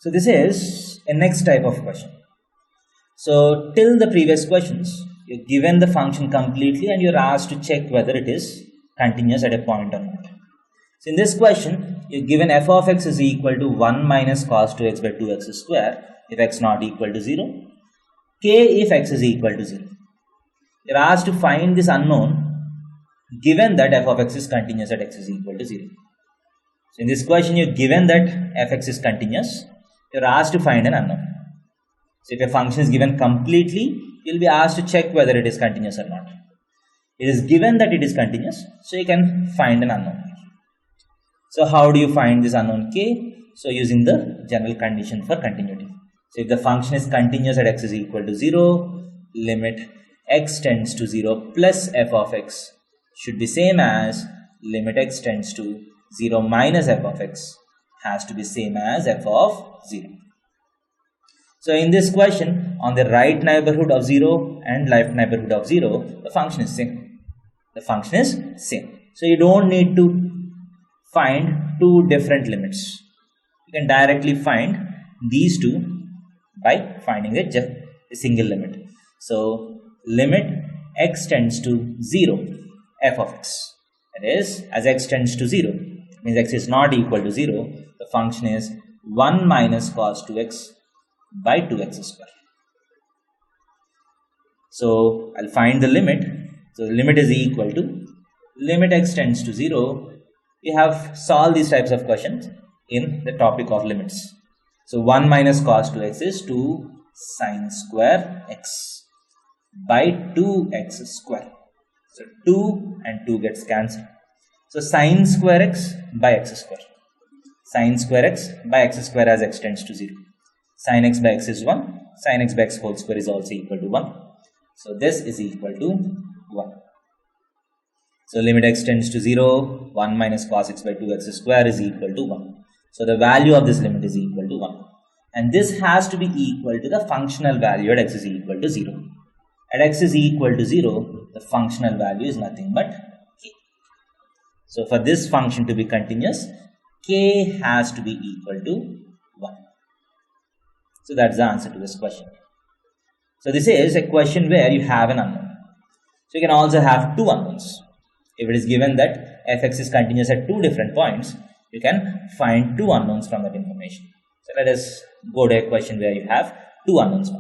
So this is a next type of question. So till the previous questions, you're given the function completely and you're asked to check whether it is continuous at a point or not. So in this question, you're given f of x is equal to 1 minus cos 2x by 2x square if x not equal to 0, k if x is equal to 0. You're asked to find this unknown given that f of x is continuous at x is equal to 0. So in this question, you're given that fx is continuous, you're asked to find an unknown. So if a function is given completely, you'll be asked to check whether it is continuous or not. It is given that it is continuous, so you can find an unknown. So how do you find this unknown k? So using the general condition for continuity. So if the function is continuous at x is equal to 0, limit x tends to 0 plus f of x should be same as limit x tends to 0 minus f of x has to be same as f of 0. So in this question, on the right neighborhood of 0 and left neighborhood of 0, the function is same. The function is same. So you don't need to find two different limits. You can directly find these two by finding a single limit. So limit x tends to 0 f of x. That is, as x tends to 0, means x is not equal to 0, the function is 1 minus cos 2x by 2x square. So I'll find the limit. So the limit is equal to limit x tends to 0. We have solved these types of questions in the topic of limits. So 1 minus cos 2x is 2 sine square x by 2x square. So 2 and 2 gets cancelled. So sine square x by x square. Sine square x by x square as x tends to 0. Sine x by x is 1. Sine x by x whole square is also equal to 1. So this is equal to 1. So limit x tends to 0, 1 minus cos x by 2x square is equal to 1. So the value of this limit is equal to 1. And this has to be equal to the functional value at x is equal to 0. At x is equal to 0, the functional value is nothing but k. So for this function to be continuous, k has to be equal to 1. So that's the answer to this question. So this is a question where you have an unknown. So you can also have two unknowns. If it is given that fx is continuous at two different points, you can find two unknowns from that information. So let us go to a question where you have two unknowns.